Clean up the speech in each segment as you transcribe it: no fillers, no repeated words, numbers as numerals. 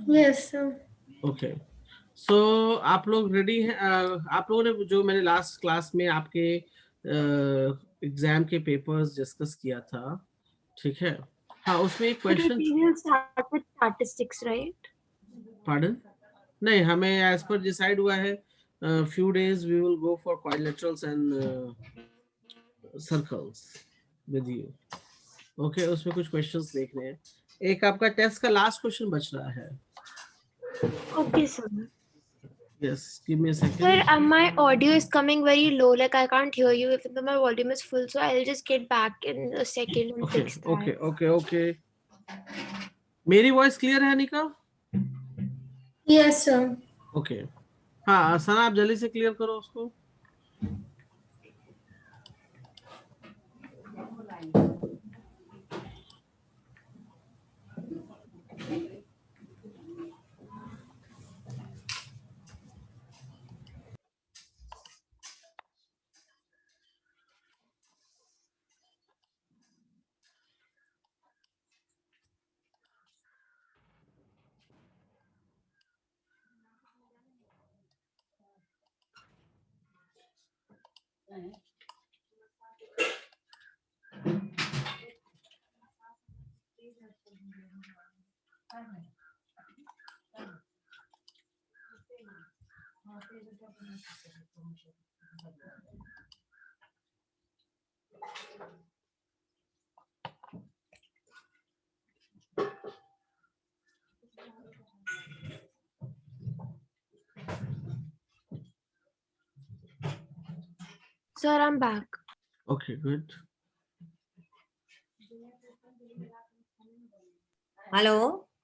Yes, sir. Okay, सो आप लोग ready हैं? आप लोगों ने जो मैंने लास्ट क्लास में आपके एग्जाम के पेपर्स डिस्कस किया था, ठीक है? हाँ, उसमें एक But question. we will start with statistics, right? Pardon? नहीं, हमें एज पर डिसाइड हुआ है few days we will go for quadrilaterals and circles with you. Okay, उसमें कुछ क्वेश्चंस देखने हैं। एक आपका टेस्ट का लास्ट क्वेश्चन बच रहा है। Okay, sir. Yes, give me a Sir, second. my audio is coming very low. Like I can't hear you even though my volume is full. So I'll just get back in a second and okay fix that. Okay okay okay, मेरी voice clear है निका? Yes, sir. Okay, हाँ सना, आप जल्दी से clear करो उसको। Sir, I'm back. Okay, good. Hello,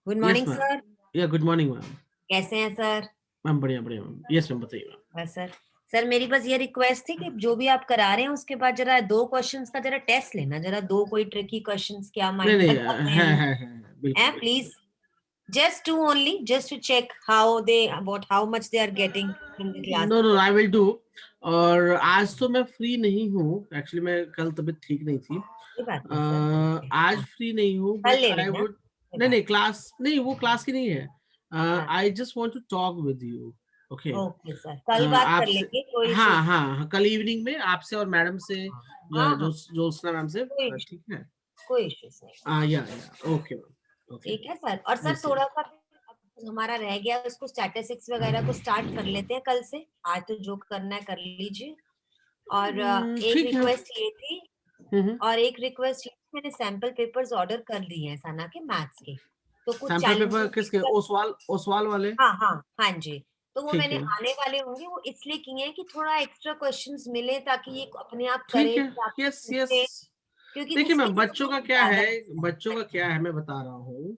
good yes morning ma'am, sir. या गुड मॉर्निंग मैम। कैसे हैं सर? मैम बढ़िया बढ़िया मैम। यस मैम, बताइए मैम। बस सर, सर मेरी बस ये रिक्वेस्ट थी कि जो भी आप करा रहे हैं उसके बाद जरा 2 क्वेश्चंस का जरा टेस्ट लेना, जरा 2 कोई ट्रिकी क्वेश्चंस क्या नहीं माइंड नहीं, बनाते है हैं। है है, बिल्कुल बिल्कुल। Please just 2 only, just to check how much they are getting from the class. No no, I will do. और आज तो मैं फ्री नहीं हूँ एक्चुअली, मैं कल तबीयत ठीक नहीं थी। कोई बात नहीं सर, आज फ्री नहीं हूँ, कल बट ले आई लेना, वुड। कोई नहीं बात नहीं, क्लास नहीं, वो क्लास की नहीं है। हाँ, I just want to talk with you. Okay, okay sir, कल बात कर आपसे। लेंगे, कोई हाँ इशू हाँ हाँ, कल इवनिंग में आपसे और मैडम से, हाँ जो हाँ, ज्योत्सना मैम से, कोई ठीक है? कोई इश्यूज नहीं। या ओके मैम, ओके। ठीक है सर। और सर यस थोड़ा यस, सा अब हमारा रह गया, उसको स्टैटिस्टिक्स वगैरह को स्टार्ट कर लेते हैं कल से। आज तो जो करना है कर लीजिए। और एक ठीक है। रिक्वेस्ट ये थी, मैंने सैंपल पेपर्स ऑर्डर कर लिए हैं सना के मैथ्स के। तो कुछ सैंपल पेपर किसके? चैलेंजेस, ओसवाल ओसवाल वाले? हाँ हाँ हाँ जी, तो वो ठीक मैंने है आने वाले होंगे, वो इसलिए किए हैं कि थोड़ा एक्स्ट्रा क्वेश्चंस मिले ताकि ये अपने आप ठीक करे, है। आपसे यस यस, पूछे, क्योंकि देखिए उससे मैम, क्या बच्चों का marks क्या ज्यादा है, आते हैं। बच्चों का क्या है मैं बता रहा हूँ।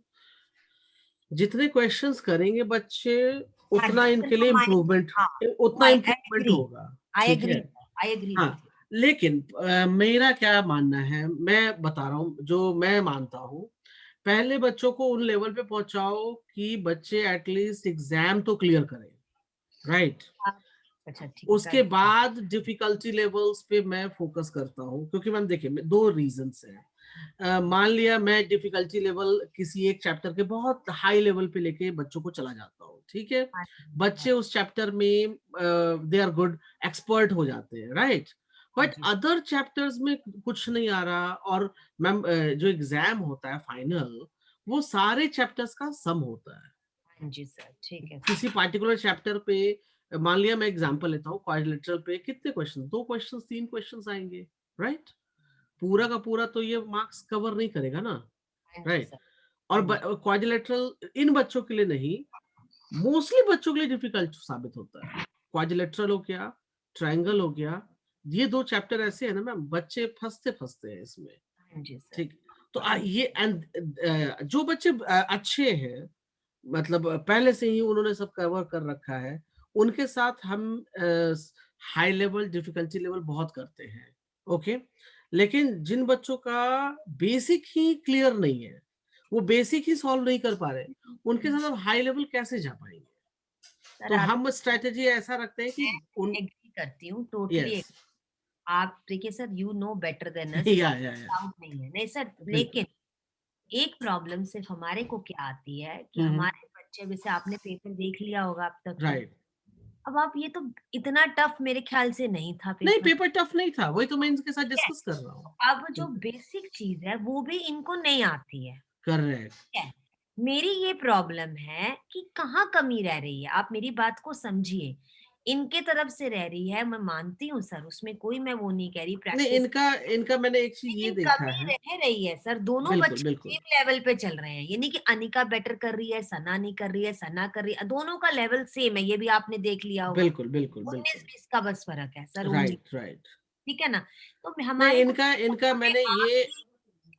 जितने क्वेश्चंस करेंगे बच्चे, हाँ उतना जी, इनके लिए उतना माइंड, इम्प्रूवमेंट, हाँ, उतना आई इम्प्रूवमेंट एग्री, होगा। ठीक है? आई एग्री हाँ, विथ यू। लेकिन मेरा क्या मानना है, मैं बता रहा हूँ जो मैं मानता हूँ। पहले बच्चों को उन लेवल पे पहुंचाओ कि बच्चे एटलीस्ट एग्जाम तो क्लियर करें, राइट? अच्छा ठीक है, उसके बाद डिफिकल्टी लेवल्स पे मैं फोकस करता हूँ, क्योंकि मैम देखिए, दो रीजंस हैं। मान लिया मैं डिफिकल्टी लेवल किसी एक चैप्टर के बहुत हाई लेवल पे लेके बच्चों को चला जाता हूँ, ठीक है? बच्चे उस चैप्टर में दे आर गुड, एक्सपर्ट हो जाते हैं, राइट? बट अदर चैप्टर्स में कुछ नहीं आ रहा, और मैम जो एग्जाम होता है फाइनल, वो सारे चैप्टर्स का सम होता है। हाँ जी सर, ठीक है। किसी पार्टिकुलर चैप्टर पे, मान लिया मैं एग्जांपल लेता हूँ, क्वाड्रिलेटरल पे कितने क्वेश्चन? 2 क्वेश्चन 3 क्वेश्चन आएंगे, राइट? पूरा का पूरा तो ये मार्क्स कवर नहीं करेगा ना, हाँ जी राइट? सर, और क्वाड्रिलेटरल इन बच्चों के लिए नहीं, मोस्टली बच्चों के लिए डिफिकल्ट साबित होता है। क्वाड्रिलेटरल हो गया, ट्रायंगल हो गया, ये 2 चैप्टर ऐसे है ना मैम, बच्चे फंसते फंसते हैं इसमें। हाँ जी सर, ठीक, तो ये एंड जो बच्चे अच्छे हैं, मतलब पहले से ही उन्होंने सब कवर कर रखा है, उनके साथ हम हाई लेवल डिफिकल्टी लेवल बहुत करते हैं। ओके, लेकिन जिन बच्चों का बेसिक ही क्लियर नहीं है, वो बेसिक ही सॉल्व नहीं कर पा रहे, उनके साथ हम हाई लेवल कैसे जा पाएंगे? सर तो आप, हम स्ट्रेटेजी ऐसा रखते हैं कि मैं उन, एग्री करती हूँ, टोटली। यस, आप देखिए sir, you know better than us, या डाउट नहीं है, नहीं सर। बिल्कुल। लेकिन एक प्रॉब्लम सिर्फ हमारे को क्या आती है कि हम्म हमारे बच्चे, जैसे आपने पेपर देख लिया होगा अब तक तो। राइट। अब आप ये तो इतना टफ मेरे ख्याल से नहीं था नहीं, पेपर। पेपर टफ नहीं था, वही तो मैं इनके साथ ठीक है, डिस्कस कर रहा हूँ। अब जो बेसिक चीज है वो भी इनको नहीं आती है। करेक्ट। ठीक है, मेरी ये प्रॉब्लम है कि कहाँ कमी रह रही है, आप मेरी बात को समझिए। इनके तरफ से रह रही है, मैं मानती हूँ सर, उसमें कोई मैं वो नहीं कह रही नहीं, प्रैक्टिस, इनका मैंने एक चीज ये लेकिन देखा कमी है। रह रही है सर। दोनों बिल्कुल, बच्चे बिल्कुल। सेम लेवल पे चल रहे हैं, ये नहीं कि अनिका बेटर कर रही है, सना नहीं कर रही है, सना कर रही है, दोनों का लेवल सेम है, ये भी आपने देख लिया होगा। बिल्कुल, बिल्कुल, 19 बिल्कुल। 20 का बस फर्क है सर, 19। Right, right. ठीक है ना। तो नहीं, हमारी इनका मैंने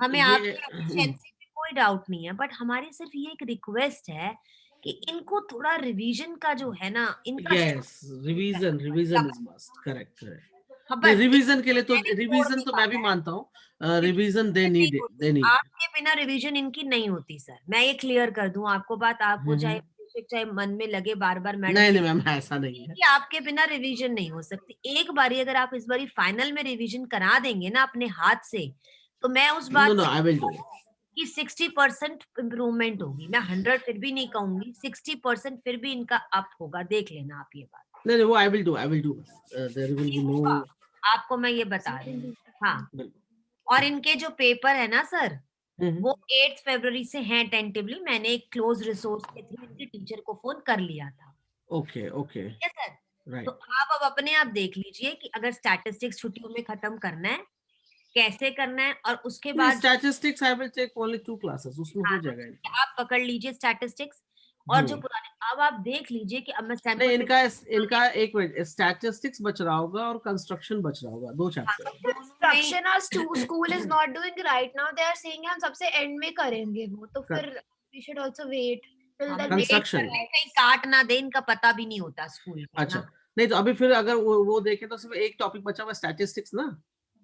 हमें ये आपकी एफिशिएंसी पे कोई डाउट नहीं है, बट हमारी सिर्फ ये एक रिक्वेस्ट है कि इनको थोड़ा रिवीजन का जो है ना, इनका yes, revision is must. Correct, correct. हाँ, नहीं, बस रिवीजन के लिए तो मैंने छोड़ रिवीजन नहीं तो मैं भी पाता है, मानता हूँ, क्योंकि रिवीजन दे नहीं नीड, होती, दे नीड। आपके बिना रिवीजन इनकी नहीं होती सर, मैं ये क्लियर कर दूं आपको बात, आपको चाहे चाहे मन में लगे बार बार मैडम नहीं, की, नहीं मैम, ऐसा नहीं है। कि आपके बिना रिवीजन नहीं हो सकती। एक बारी अगर आप इस बारी फाइनल में रिवीजन करा देंगे ना अपने हाथ से, तो मैं उस नो, बात नो, से आई विल डू। कि 60% इम्प्रूवमेंट होगी, मैं 100 फिर भी नहीं कहूंगी, 60% फिर भी इनका अप होगा, देख लेना आप ये बात। नहीं, नहीं, वो I will do, I will do. There will ये बी नो। होगा, आपको मैं ये बता रही हूँ। हाँ, बिल्कुल। और इनके जो पेपर है ना सर, हम्म, वो 8 फरवरी से हैं टेंटिवली। मैंने एक क्लोज रिसोर्स के थ्रू इनके टीचर को फोन कर लिया था। Okay, okay. ठीक है सर। तो राइट। आप अब अपने आप देख लीजिए कि अगर स्टैटिस्टिक्स छुट्टियों में खत्म करना है, कैसे करना है, और उसके नहीं, बाद statistics I will take only 2 classes, उसमें हाँ, हो तो जाएगा ठीक इनका। है, आप पकड़ लीजिए स्टैटिस्टिक्स। और जो हम्म। पुराने, अब आप देख लीजिए कि अब मैं नहीं, सैंपल इनका पेपर, इनका एक मिनट, स्टैटिस्टिक्स बच रहा होगा और कंस्ट्रक्शन बच रहा होगा, 2 हाँ, चैप्टर। तो दोनों में Construction our school is not doing right now. They are saying हम सबसे end में करेंगे वो, तो फिर we should also wait till हम the वेट date कर कंस्ट्रक्शन। ले, कहीं काट ना दे, इनका पता भी नहीं होता स्कूल का अच्छा। ना। नहीं, तो अभी फिर अगर वो देखें तो सिर्फ एक टॉपिक बचा हुआ, स्टैटिस्टिक्स ना।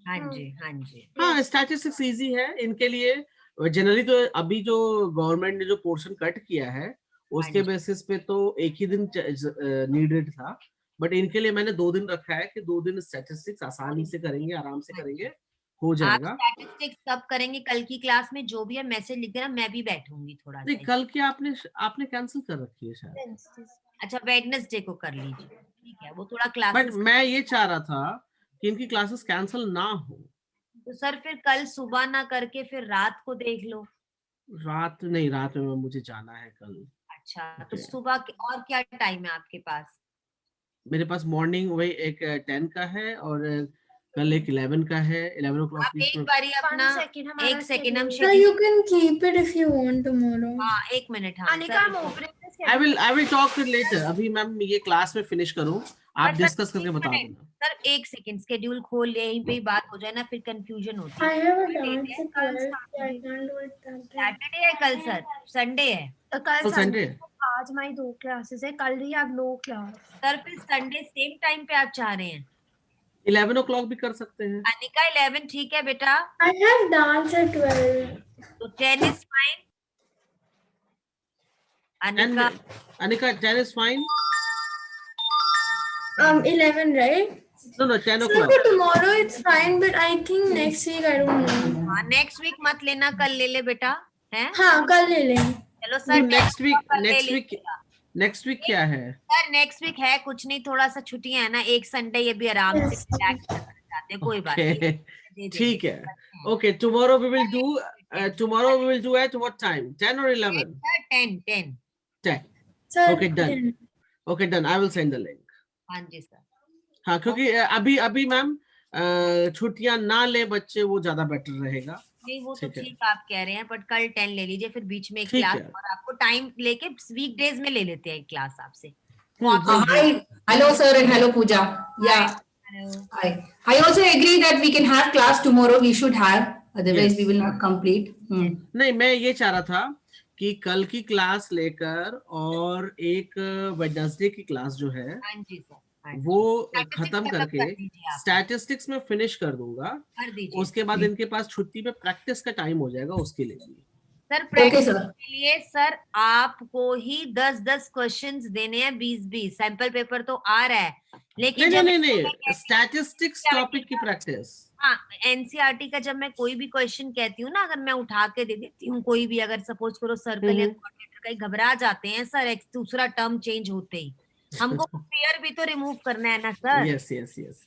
हाँ जी, हाँ जी। हाँ, Yes. स्टैटिस्टिक्स इजी है इनके लिए। जनरली तो अभी जो गवर्नमेंट ने जो पोर्शन कट किया है, हाँ उसके जी, बेसिस पे तो एक ही दिन नीडेड था, बट इनके लिए मैंने 2 दिन रखा है कि 2 दिन स्टैटिस्टिक्स आसानी से करेंगे, आराम से हाँ करेंगे, जी। हो आप जाएगा। स्टैटिस्टिक्स कब करेंगे? कल की क्लास में जो भी है मैसेज लिख देना, मैं भी बैठूंगी थोड़ा नहीं, सा। कल की आपने कैंसिल कर रखी है शायद। अच्छा, वेडनेसडे को कर लीजिए, ठीक है, वो थोड़ा बट क्लासेस। मैं ये चाह रहा था कि इनकी क्लासेस कैंसिल ना हो। तो सर फिर कल सुबह ना करके फिर रात को देख लो। रात नहीं, रात में मुझे जाना है कल। अच्छा, तो ओके। सुबह और क्या टाइम है आपके पास? मेरे पास मॉर्निंग वही एक 10 का है, और कल एक 11 का है, 11 ओ क्लॉक आप बीच एक में। बारी अपना, 1 second, हमारा एक सेकेंड हम schedule. Yeah, you schedule, can keep it if you want tomorrow. हाँ एक मिनट, हाँ Anika, सर I'm रुको। opening the I schedule. Will talk later. अभी मैम ये क्लास में फिनिश करूं, आप बट सर डिस्कस करके एक बता मिनट, देना। सर एक सेकेंड, शेड्यूल खोल ले, यहीं पे ही बात हो जाए ना, फिर कंफ्यूजन होती I है। have a What date dance है? at कल 12, so I Saturday. can't do it that day. Saturday है कल सर, संडे है। कल कल संडे संडे है। आज हमारी 2 क्लासेस है, कल ही आप 2 क्लास। सर फिर संडे सेम टाइम पे आप चाह रहे हैं? 11 ओ क्लॉक भी कर सकते हैं। अनिका 11 ठीक है बेटा, I have dance at 12. तो 10 is fine. 10 Anika Anika 10 is fine. 11, right? No, 10 O So clock. for tomorrow it's fine, but I think next week I don't know. हाँ, नेक्स्ट वीक मत लेना, कल ले ले बेटा, है? हाँ, कल ले लेंगे. चलो सर 10 नेक्स्ट वीक, कल ले नेक्स्ट वीक, लीजिएगा। नेक्स्ट वीक क्या है? सर नेक्स्ट वीक है कुछ नहीं, थोड़ा सा छुट्टियां है ना, एक संडे ये भी आराम से Yes. रिलैक्स करना चाहते हैं, कोई बात ओके, नहीं, दे देंगे। ठीक है। Okay, tomorrow we will do at what time? 10 और 11? 10 10। 10। Sir, okay, done. 10. Okay, done, I will send the link. हाँ जी सर। हाँ, क्योंकि अभी अभी मैम छुट्टियां ना ले बच्चे, वो ज्यादा बेटर रहेगा। नहीं वो तो ठीक है, ठीक आप कह रहे हैं, बट कल 10 ले लीजिए, फिर बीच में एक ठीक क्लास, है। और आपको टाइम लेके वीकडेज में ले लेते हैं एक क्लास आपसे। Hi, hello sir and hello Pooja. Yeah, Hello. I also agree that we can have class tomorrow. We should have, otherwise we Yes. will not complete. नहीं, मैं ये चाह रहा था कि कल की क्लास लेकर और एक वेडनेसडे की क्लास जो है हाँ जी सर, हाँ जी। वो Statistics खत्म खत्म करके कर दीजिए आप। स्टैटिस्टिक्स में फिनिश कर दूंगा। कर दीजिए उसके बाद इनके पास छुट्टी पे प्रैक्टिस का टाइम हो जाएगा, उसके लिए भी। सर। Okay practice sir. के लिए सर आपको ही 10-10 क्वेश्चंस देने हैं, 20-20। सैंपल पेपर तो आ रहा है, लेकिन नहीं, जब नहीं, नहीं, स्टैटिस्टिक्स टॉपिक की प्रैक्टिस। हाँ, एनसीईआरटी का जब मैं कोई भी क्वेश्चन कहती हूँ ना, अगर मैं उठा के दे देती हूँ कोई भी, अगर सपोज करो सर्कल या क्वाड्रेटर कहीं घबरा जाते हैं सर एक्स दूसरा टर्म चेंज होते ही। हमको फेयर भी तो रिमूव करना है ना sir. Yes yes yes,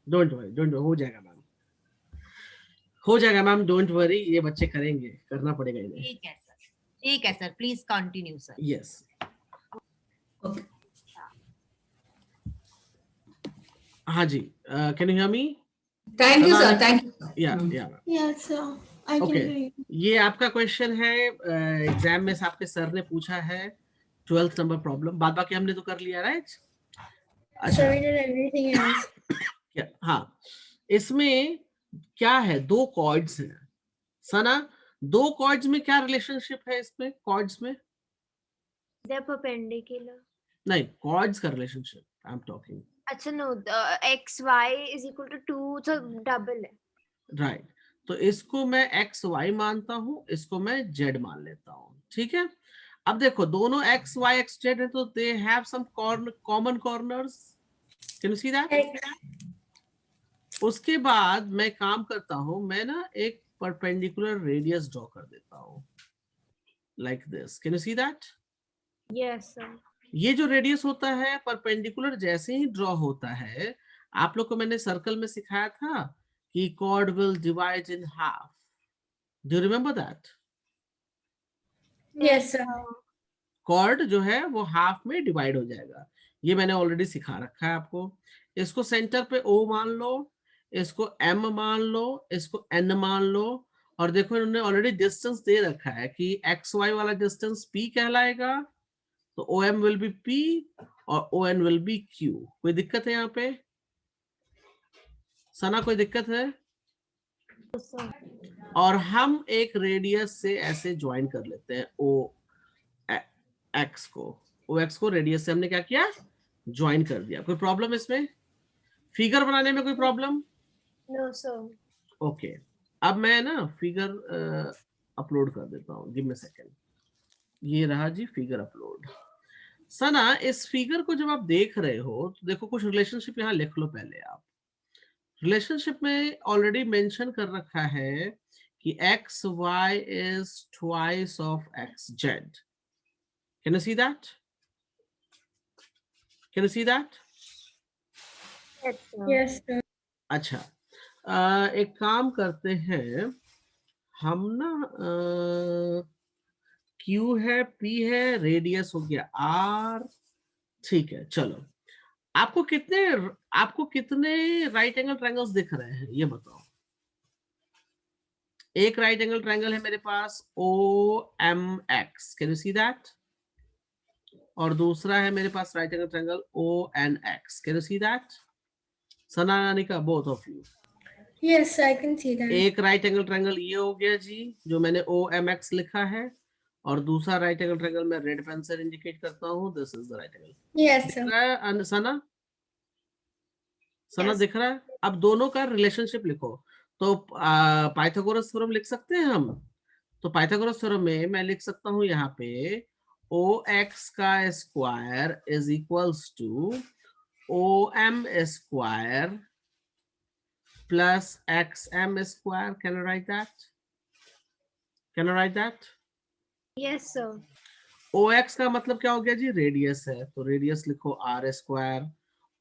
don't worry, हो जाएगा मैम, हो जाएगा मैम, डोंट वरी, ये बच्चे करेंगे, करना पड़ेगा इन्हें। ठीक है sir, please continue sir. Yes, Okay. हाँ जी, can you hear me? Thank you, sir. Thank you. Sir. या Hmm. या Yes, sir. I can okay, hear you. ये आपका क्वेश्चन है, एग्जाम में से आपके सर ने पूछा है, 12th नंबर प्रॉब्लम, बाद बाकी हमने तो कर लिया, right? Sir, we did everything else. क्या, हाँ, इसमें क्या है, दो कॉर्ड्स हैं सना, दो कॉर्ड्स में क्या रिलेशनशिप है? इसमें कॉर्ड्स में They're perpendicular. नहीं, कॉर्ड्स का रिलेशनशिप आई एम टॉकिंग, अच्छा no, x y is equal to 2, so double है. राइट। तो इसको मैं एक्स वाई मानता हूं, इसको मैं जेड मान लेता हूं, ठीक है? अब देखो, दोनों एक्स वाई एक्स जेड है, तो they have some common corners, can you see that? उसके बाद मैं काम करता हूं, मैं ना एक परपेंडिकुलर रेडियस ड्रॉ कर देता हूं, like this, can you see that? Yes sir. ये जो रेडियस होता है परपेंडिकुलर जैसे ही ड्रॉ होता है, आप लोग को मैंने सर्कल में सिखाया था कि chord will divide in half. Do you remember that? Yes, sir. chord जो है वो हाफ में डिवाइड हो जाएगा, ये मैंने ऑलरेडी सिखा रखा है आपको। इसको सेंटर पे O मान लो, इसको M मान लो, इसको N मान लो, और देखो इन्होंने ऑलरेडी डिस्टेंस दे रखा है कि XY वाला डिस्टेंस P कहलाएगा, तो OM will be P और ON will be Q। कोई दिक्कत है यहाँ पे सना, कोई दिक्कत है? और हम एक रेडियस से ऐसे ज्वाइन कर लेते हैं OX को रेडियस से हमने क्या किया, ज्वाइन कर दिया। कोई प्रॉब्लम इसमें, फिगर बनाने में कोई प्रॉब्लम? No sir. ओके, अब मैं ना फिगर अपलोड कर देता हूँ, गिव मी सेकंड। ये रहा जी फिगर अपलोड। सना, इस फिगर को जब आप देख रहे हो तो देखो कुछ रिलेशनशिप यहाँ लिख लो पहले आप। रिलेशनशिप में ऑलरेडी मेंशन कर रखा है कि X Y is twice of x Z. Can you see that? Can you see that? Yes sir. Yes, sir. अच्छा, एक काम करते हैं हम ना, Q है, P है, रेडियस हो गया R, ठीक है। चलो, आपको कितने राइट एंगल ट्रायंगल्स दिख रहे हैं ये बताओ। एक राइट एंगल ट्रायंगल है मेरे पास OMX, can you see that? और दूसरा है मेरे पास right angle triangle ONX, can you see that? Sana, Anika, both of you. Yes, I can see that. एक राइट एंगल ट्रायंगल ये हो गया जी, जो मैंने OMX लिखा है, और दूसरा राइट एंगल ट्रायंगल मैं रेड पेन से इंडिकेट करता हूं, this is the right angle. Yes, दिख sir. रहा है सना? Yes. दिख रहा है? अब दोनों का रिलेशनशिप लिखो। तो पाइथागोरस थ्योरम लिख सकते हैं हम। तो पाइथागोरस थ्योरम में मैं लिख सकता हूं यहाँ पे OX का square is equals to OM square plus XM square. Can I write that? Can I write that? Yes sir. OX का मतलब क्या हो गया जी, रेडियस है, तो रेडियस लिखो R स्क्वायर।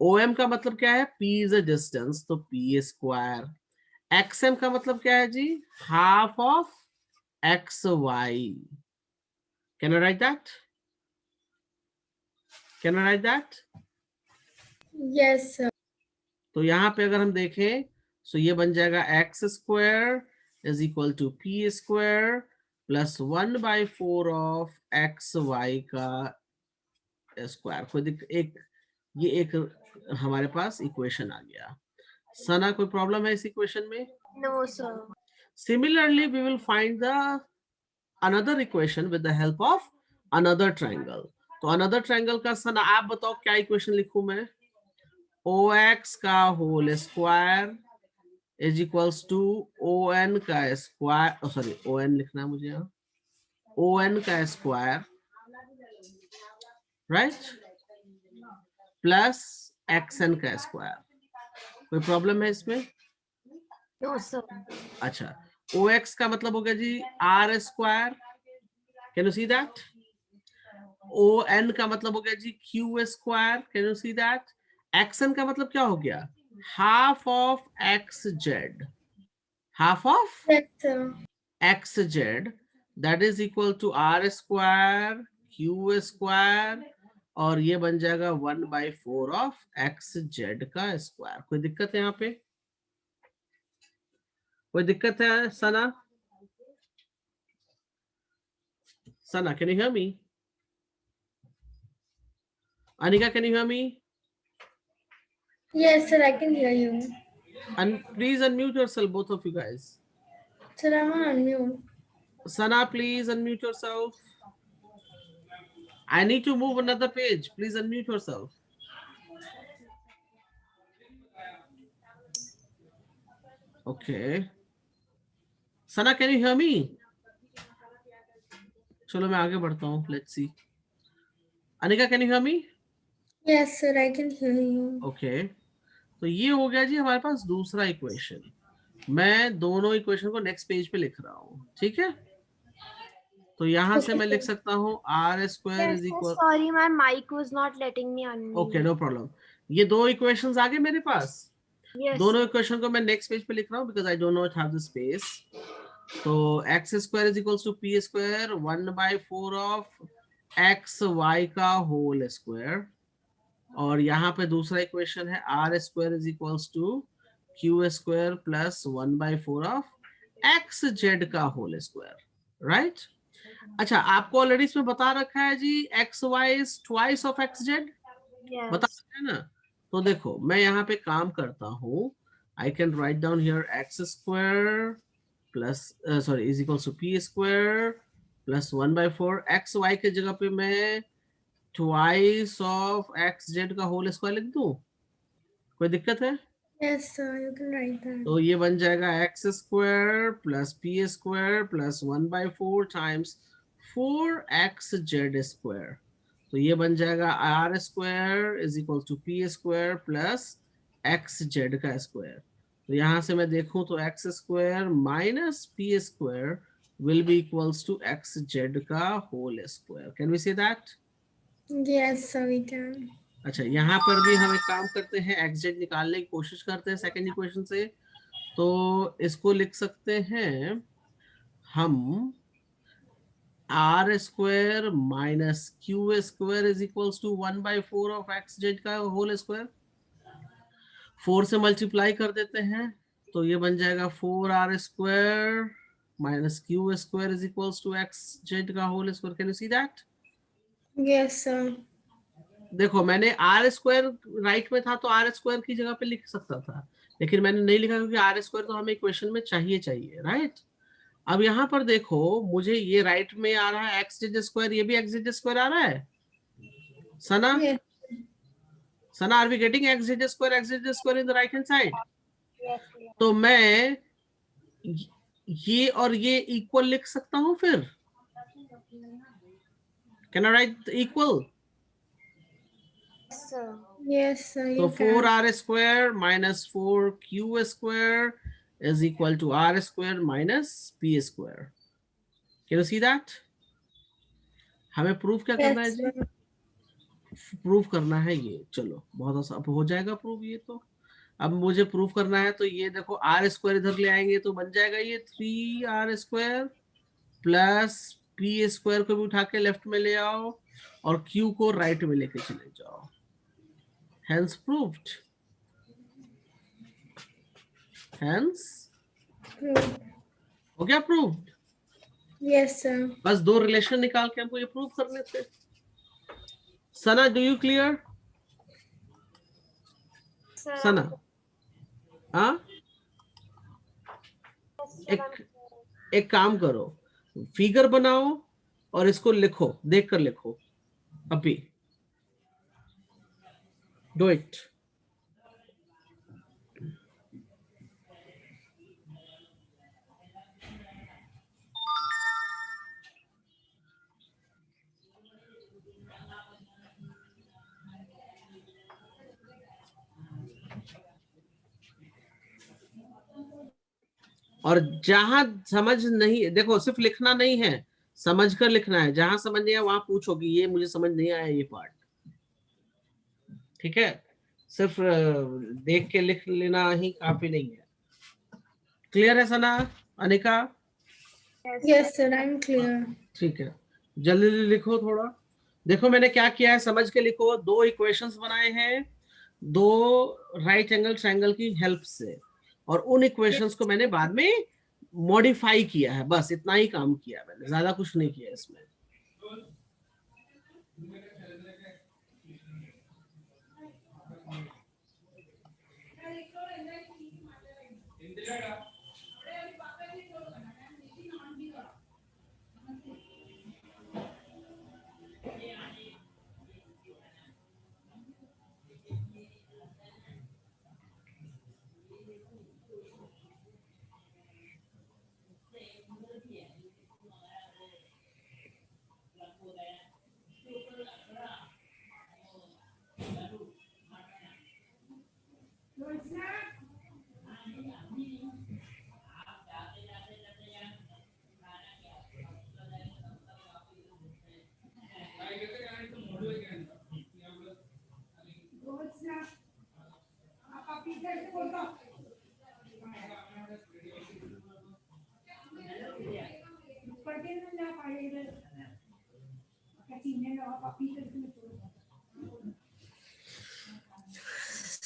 OM का मतलब क्या है, P is a distance, तो P स्क्वायर। XM का मतलब क्या है जी, half of XY। Can I write that? Can I write that? Yes, sir. तो यहाँ पे अगर हम देखें तो ये बन जाएगा x square is equal to P square plus 1/4 of x Y का स्क्वायर। कोई एक हमारे पास इक्वेशन आ गया। सना, कोई प्रॉब्लम है इस इक्वेशन में? No sir. Similarly we will find the another equation with the help of another triangle. तो अनदर ट्रायंगल का सना आप बताओ क्या इक्वेशन लिखूं मैं? OX का whole square is equals to ON का स्क्वायर, सॉरी ON लिखना है मुझे यहाँ, ON का स्क्वायर, राइट, प्लस XN का स्क्वायर। कोई प्रॉब्लम है इसमें? No sir. अच्छा, OX का मतलब हो गया G R square, can you see that? O N का मतलब हो गया G Q square, can you see that? X N का मतलब क्या हो गया? Half of x Z, half of Yes, sir. X Z, that is equal to R square Q square, और ये बन जाएगा 1/4 ऑफ एक्स जेड का स्क्वायर। कोई दिक्कत है यहाँ पे? कोई दिक्कत है सना? सना, can you hear me? Anika, can you hear me? Yes, sir, I can hear you. And please unmute yourself, both of you guys. Sir, I'm on mute. Sana, please unmute yourself. I need to move another page. Please unmute yourself. Okay. Sana, can you hear me? चलो मैं आगे बढ़ता हूँ. Let's see. Anika, can you hear me? Yes, sir, I can hear you. Okay. तो ये हो गया जी हमारे पास दूसरा इक्वेशन. मैं दोनों इक्वेशन को नेक्स्ट पेज पे लिख रहा हूँ, ठीक है? तो यहाँ से मैं लिख सकता हूँ R square Yes, is sir, equal. sorry, my mic was not letting me unmute. Okay, no problem. ये दो इक्वेशंस आ गए मेरे पास. Yes, दोनों sir. इक्वेशन को मैं नेक्स्ट पेज पे लिख रहा हूँ because I don't not have the space. तो x square is equals to P square 1/4 of x Y का होल स्क्वायर, और यहाँ पे दूसरा इक्वेशन है r square is equals to q square plus 1/4 of x Z का whole square, right? अच्छा, आपको ऑलरेडी इसमें बता रखा है जी x Y is twice of x z, बता Yes. रखा है ना? तो देखो मैं यहाँ पे काम करता हूँ. I can write down here X square plus sorry is equals to P square plus 1/4 X Y के जगह पे मैं ट्वाइस ऑफ एक्स जेड का होल स्क्वायर लिख दूं. कोई दिक्कत है? Yes, sir, you can write that. तो ये बन जाएगा x square plus p square plus 1/4 times 4x z square. तो ये बन जाएगा r square is equal to P square plus x Z का स्क्वायर. तो यहाँ से मैं देखूं तो x square minus p square will be equals to x Z का whole square. Can we say that? Yes, sir, we can. अच्छा, यहाँ पर भी हम एक काम करते हैं, एक्स जेड निकालने की कोशिश करते हैं सेकंड इक्वेशन से. तो इसको लिख सकते हैं हम R square minus Q square is equals to 1/4 of x Z का होल स्क्वायर. 4 से मल्टीप्लाई कर देते हैं तो ये बन जाएगा 4r square minus Q square is equals to x Z का whole square. Can you see that? Yes, sir. देखो मैंने आर स्क्वायर राइट में था तो आर स्क्वायर की जगह पे लिख सकता था, लेकिन मैंने नहीं लिखा क्योंकि आर स्क्वायर तो हमें इक्वेशन में चाहिए, राइट? अब यहाँ पर देखो मुझे ये राइट में आ रहा है एक्स जेड स्क्वायर, ये भी एक्स जेड स्क्वायर आ रहा है. Sana, Yes. Sana, are we getting X Z square in the right hand side? Yes, yes. तो मैं ये और ये इक्वल लिख सकता हूँ फिर. Can I right equal? Yes, sir. Yes, sir, So you can. 4r square minus 4q square is equal to r square minus p square. Can you see that? हमें प्रूफ क्या करना है Yes, जी? sir. Proof करना है ये. चलो बहुत आसान हो जाएगा प्रूफ ये. तो अब मुझे प्रूफ करना है तो ये देखो आर स्क्वायर इधर ले आएंगे तो बन जाएगा ये 3r square plus p square को भी उठा के लेफ्ट में ले आओ और q को राइट में लेके चले जाओ. Hence proved. Hence Proved. हो गया proved. Yes, sir. बस दो रिलेशन निकाल के हमको ये प्रूव करने थे. सना, डू यू क्लियर? Sir, सना, हाँ, sir, एक काम करो, फिगर बनाओ और इसको लिखो, देख कर लिखो अभी. Do it. और जहां समझ नहीं, देखो सिर्फ लिखना नहीं है, समझ कर लिखना है, जहां समझ नहीं आया वहां पूछो कि ये मुझे समझ नहीं आया ये पार्ट, ठीक है? सिर्फ देख के लिख लेना ही काफी नहीं है। क्लियर है सना, Anika? Yes, sir. I'm clear. ठीक है, जल्दी जल्दी लिखो थोड़ा। देखो मैंने क्या किया है, समझ के लिखो। 2 इक्वेशंस बनाए हैं 2 राइट एंगल ट्रायंगल की हेल्प से, और उन इक्वेशंस को मैंने बाद में मॉडिफाई किया है, बस इतना ही काम किया है मैंने, ज्यादा कुछ नहीं किया इसमें।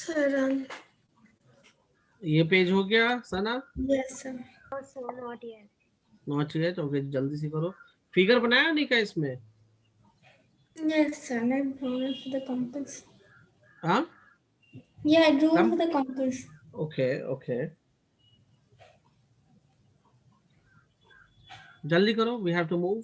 Sir, ये पेज हो गया Sana? yes, sir. So not yet. Not yet, okay, जल्दी से करो। फिगर बनाया नहीं क्या इसमें? Yes, sir. I drew it for the compass. हाँ, Yeah, I drew it Come. for the compass. Okay okay, जल्दी करो, we have to move.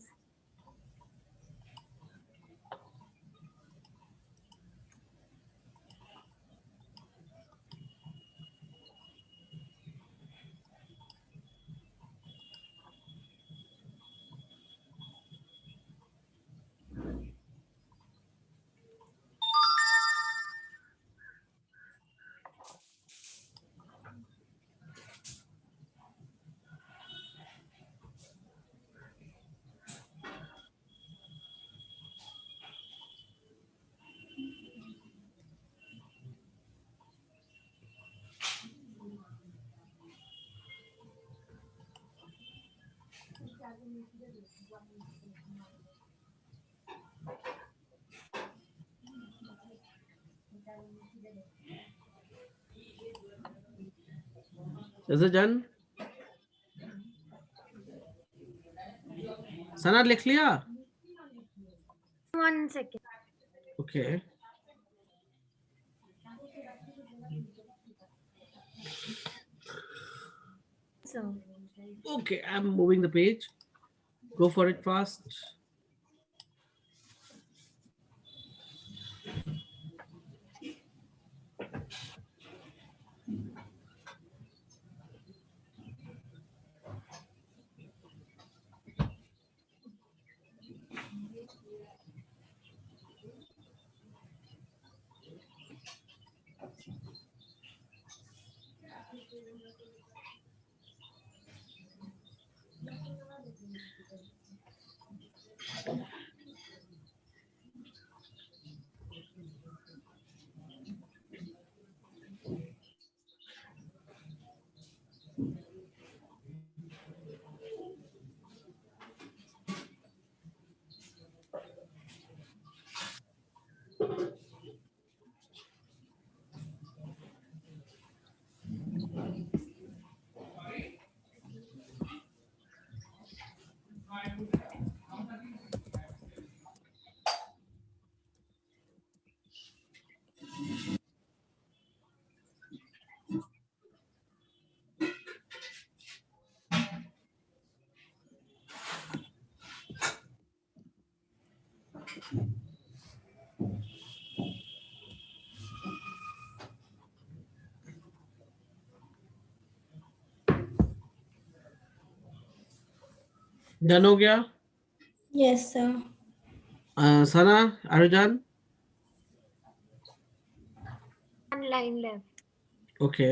Is it done? Sana लिख लिया? 1 second. Okay, So okay, I am moving the page, go for it fast. Done हो गया? Yes, sir. Sana, Arjun? 1 line left. Okay,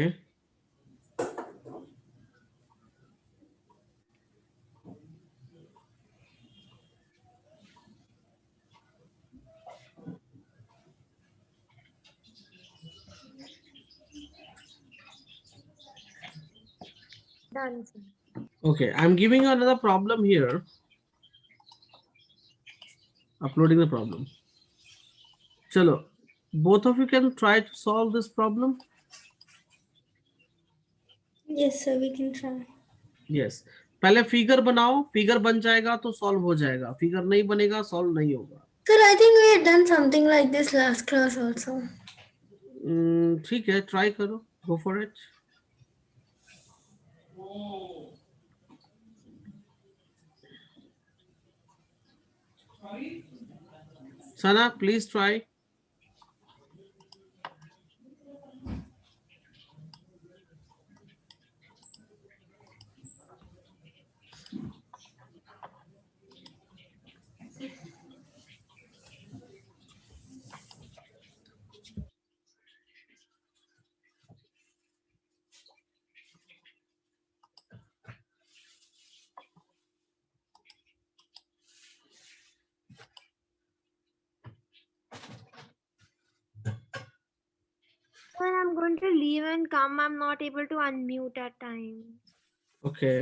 Done, sir. Okay, I'm giving you another problem here. Uploading the problem. Chalo, both of you can try to solve this problem. Yes, sir, we can try. Yes. पहले figure बनाओ, figure बन जाएगा तो solve हो जाएगा, figure नहीं बनेगा solve नहीं होगा। Sir, I think we had done something like this last class also. ठीक है, ट्राई करो, गो for it. Sana please try. When I'm going to leave and come, I'm not able to unmute at times. Okay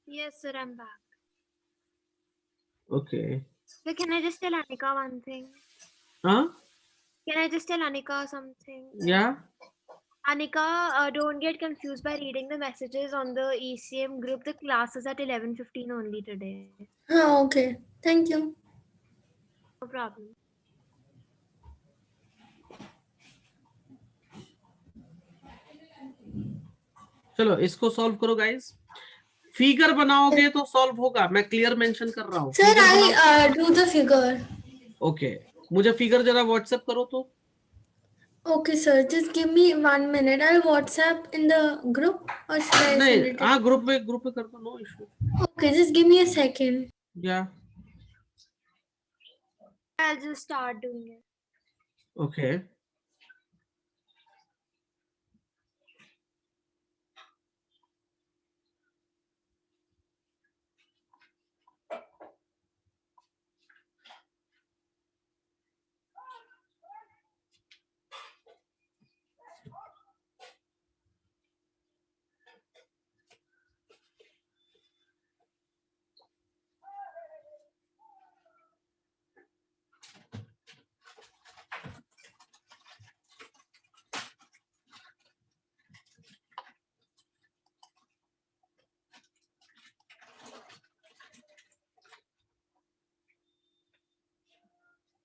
Yes, sir, I'm back. Okay So can I just tell Anika one thing? हाँ Can I just tell Anika something? या Anika, don't get confused by reading the messages on the ECM group. The class is at 11:15 only today. Oh, okay. Thank you. No problem. चलो इसको solve करो guys. Figure बनाओगे तो solve होगा, मैं clear mention कर रहा हूँ। Sir, I do the figure. Okay मुझे फिगर जरा व्हाट्सएप करो तो। Okay, sir. Just give me 1 minute. I'll WhatsApp in the group or should I नहीं send it? हाँ ग्रुप में कर दो, no issue. Okay, just give me a second. या I'll just start doing it. Okay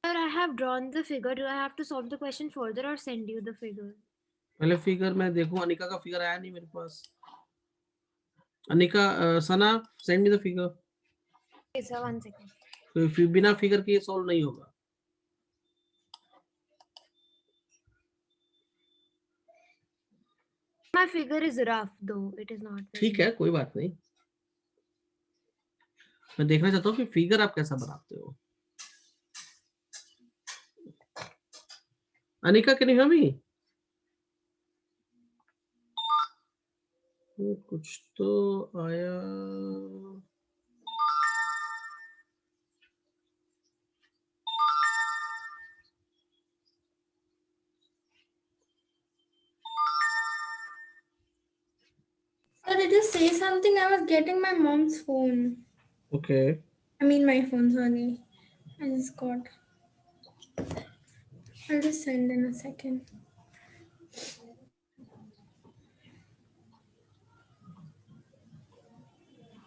Sir, I have drawn the figure. Do I have to solve the question further or send you the figure? पहले figure मैं देखूं, अनिका का figure आया नहीं मेरे पास। Anika Sana send me the figure. Okay, sir, 1 second. तो बिना फिगर के सॉल्व नहीं होगा। My figure is rough though. It is not. very ठीक है कोई बात नहीं, मैं देखना चाहता हूँ कि फिगर आप कैसा बनाते हो। अनिका कैन यू हियर मी? कुछ तो आया। Sir, did you say something? I was getting my mom's phone. Okay I mean my phone, sorry. I just got. I'll just send in a second.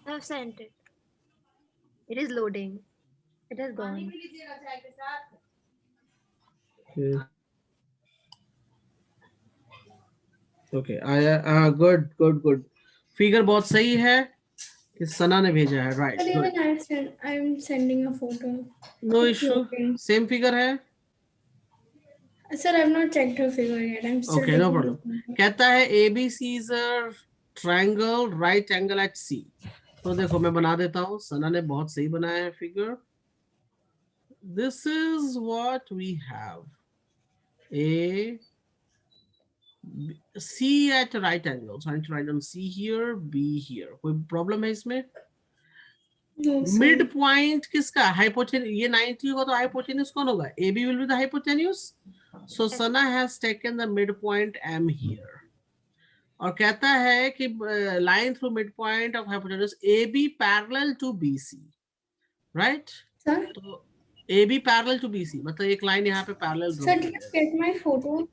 I've sent it. It is loading. It has gone. Okay आया, good figure बहुत सही है कि सना ने भेजा है, right, But good, even I'm sending a photo. No It's issue, loading. Same figure है, Sir, I've not checked her figure yet. I'm still okay, no taking problem. the photo. कहता है ABC is a triangle right angle at C। तो देखो मैं बना देता हूँ, सना ने बहुत सही बनाया है figure. This is what we have, A C at right angle, so I need to write down C here, B here। कोई प्रॉब्लम है इसमें? No, sir. मिड पॉइंट किसका? हाइपोटेन्यूस, ये 90 होगा तो हाइपोटेन्यूस कौन होगा? AB will be the hypotenuse, so Sana has taken the midpoint M here। और कहता है कि line through mid point of hypotenuse AB parallel to BC, right? Sir? तो AB पैरेलल टू BC मतलब एक लाइन यहाँ पे parallel draw Sir, did you get my photo?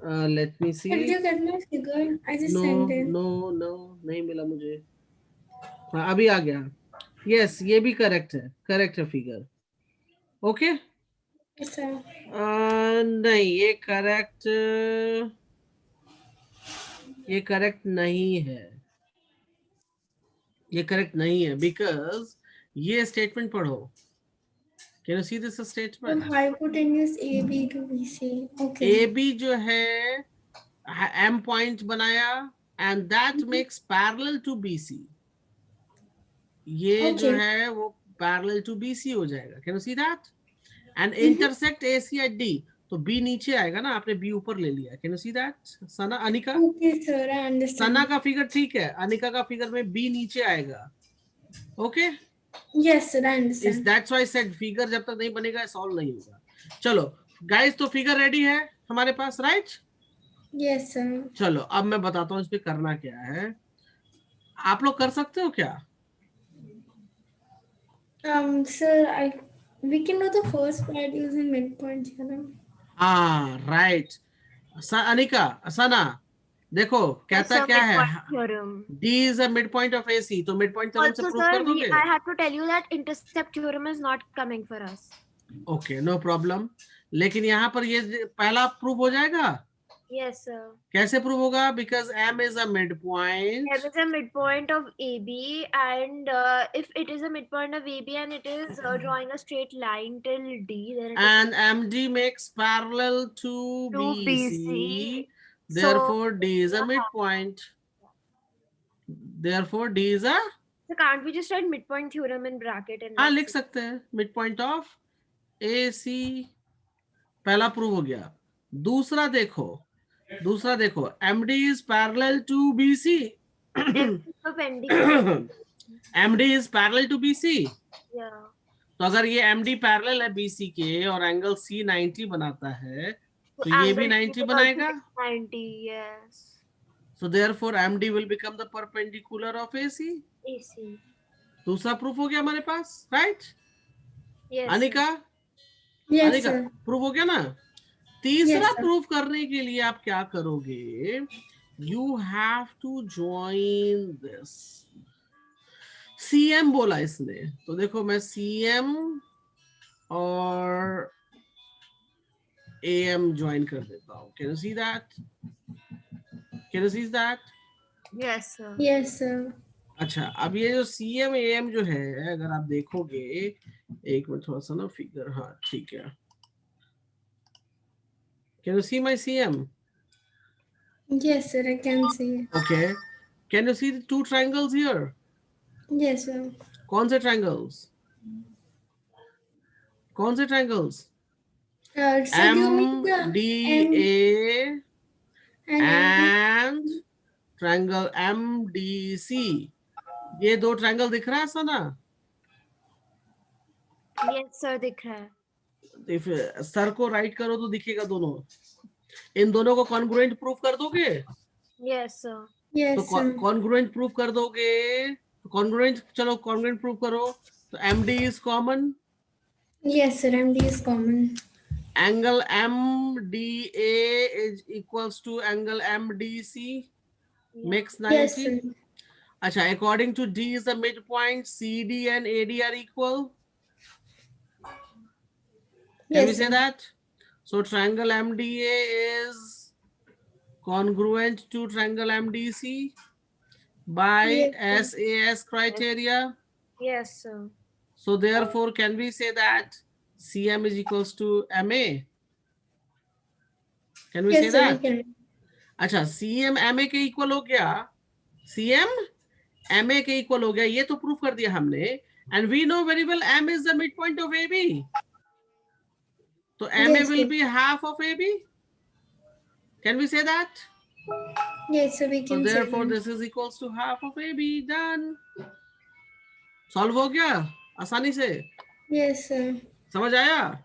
Let me see. Sir, did you get my figure? I just no sent in. No नहीं मिला मुझे। हाँ, अभी आ गया। यस, ये भी करेक्ट है फिगर। Okay, Yes, sir. नहीं ये करेक्ट नहीं है, बिकॉज ये स्टेटमेंट पढ़ो। Can you see this So statement? hypotenuse AB to BC. Okay. AB जो है M पॉइंट बनाया and that makes parallel to BC। ये जो Okay. है वो पैरेलल टू BC हो जाएगा। Can you see that? And intersect AC at D, तो B नीचे आएगा ना, आपने B ऊपर ले लिया। Can you see that? Sana, Anika, Okay, sir. I understand. सना का फिगर ठीक है, अनिका का फिगर में B नीचे आएगा। Okay, Yes, sir. I इस understand. That's why said figure जब तक नहीं बनेगा सॉल्व नहीं होगा। चलो गाइस, तो फिगर रेडी है हमारे पास, राइट? Yes, sir. चलो अब मैं बताता हूँ इस पे करना क्या है। आप लोग कर सकते हो क्या? Sir, we can do the first part using midpoint theorem. हाँ, राइट। अनिका, सना, देखो कहता Also, क्या है, midpoint theorem. D is a midpoint of AC, तो midpoint theorem से Also, प्रूव कर sir, दोगे? I have to tell you that intercept theorem is not coming for us. Okay, no problem. लेकिन यहाँ पर ये पहला प्रूव हो जाएगा। Yes, sir. कैसे प्रूव होगा? Because M is a midpoint There is a midpoint of AB, and if it is a midpoint of AB and it is drawing a straight line till D, then it and MD makes parallel to To BC, BC. therefore D is a midpoint, therefore D is a, so can't we just write midpoint theorem in bracket and हाँ that's लिख it? सकते हैं, midpoint of AC। पहला prove हो गया। दूसरा देखो MD is parallel to BC। Perpendicular. MD is parallel to BC, Yeah. तो अगर ये MD पैरेलल है BC के और एंगल C 90 बनाता है, तो ये भी Angle 90 is बनाएगा। 90, yes. So therefore MD will become the perpendicular of AC। AC. दूसरा प्रूफ हो गया हमारे पास, right? Yes. Anika, Yes, Anika, sir. Proof हो गया ना? तीसरा Yes, sir. प्रूफ करने के लिए आप क्या करोगे? You have to join this। CM बोला इसने, तो देखो मैं CM और AM ज्वाइन कर देता हूँ। Can you see that? Can you see that? Yes, sir. Yes, sir. अच्छा, अब ये जो CM AM जो है, अगर आप देखोगे, एक मिनट थोड़ा सा ना फिगर, हाँ ठीक है। Can you see my CM? Yes, sir. I can see. Okay. Can you see the two triangles here? Yes, sir. कौन से triangles? Sir, do you mean the MDA and and triangle MDC। ये दो triangle दिख रहा है Sana? Yes, sir. दिख रहा है. If सर को राइट करो तो दिखेगा दोनों। इन दोनों को कॉन्ग्रुएंट प्रूफ कर दोगे? Yes, sir. Yes, तो sir. कॉन्ग्रुएंट प्रूफ कर दोगे, कॉन्ग्रुएंट, चलो कॉन्ग्रुएंट प्रूफ करो। तो MD is common, Yes, sir. MD is common. angle MDA is equals to angle MDC, Yeah. makes Yes, 90. sir. Acha, according to D is the midpoint, CD and AD are equal. Can we Yes, say sir. that? So triangle MDA is congruent to triangle MDC by Yes, sir. SAS criteria. Yes, sir. So therefore, can we say that CM is equals to MA? Can we say Yes, sir, we that? can. अच्छा, CM MA के equal हो गया, CM MA के equal हो गया, ये तो proof कर दिया हमने. And we know very well M is the midpoint of AB. So MA Yes, will sir. be half of AB. Can we say that? Yes, sir, we So can say therefore, that. this is equals to half of AB. Done. Solve हो गया आसानी से. Yes, sir. समझ आया?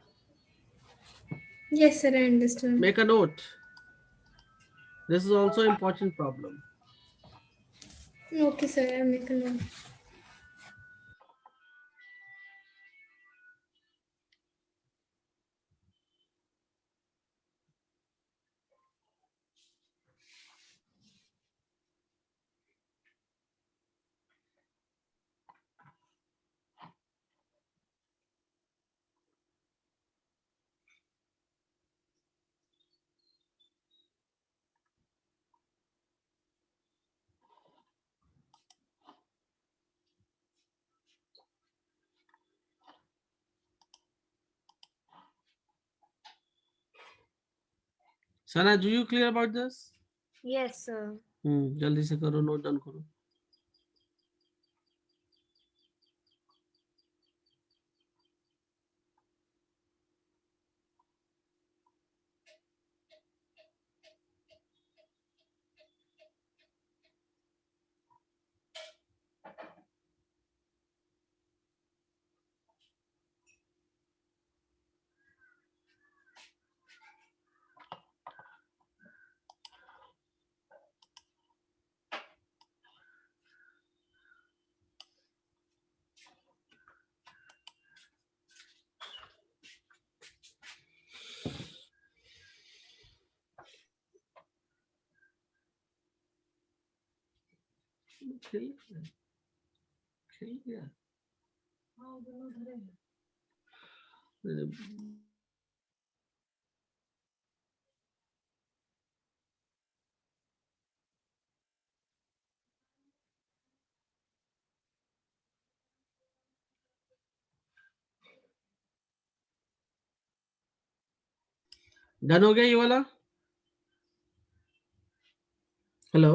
Yes, sir, I understand. Make a note. This is also important problem. Okay, sir, I'll make a note. Sana, do you clear about this? Yes, sir. जल्दी से करो, note down करो. खेल गया. डन हो गया ये वाला. Hello.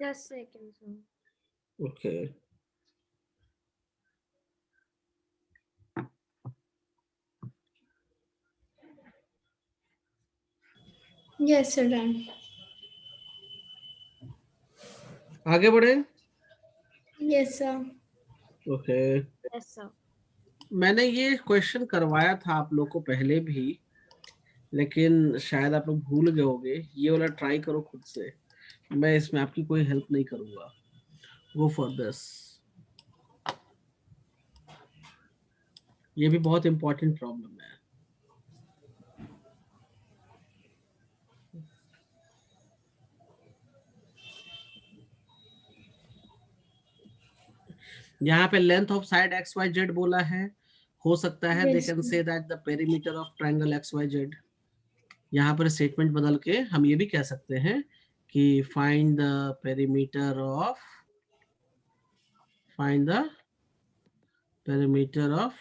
Just a second, sir. Okay. Yes, sir, done. आगे बढ़े. Yes, sir. Okay. Yes, sir. मैंने ये क्वेश्चन करवाया था आप लोग को पहले भी, लेकिन शायद आप लोग भूल गए होंगे. ये वाला ट्राई करो खुद से, मैं इसमें आपकी कोई हेल्प नहीं करूंगा. Go for this. ये भी बहुत इंपॉर्टेंट प्रॉब्लम है. यहाँ पे length of side X Y Z बोला है. हो सकता है दे Yes, can sir. Say that the perimeter of triangle X Y Z. यहाँ पर स्टेटमेंट बदल के हम ये भी कह सकते हैं कि find the perimeter of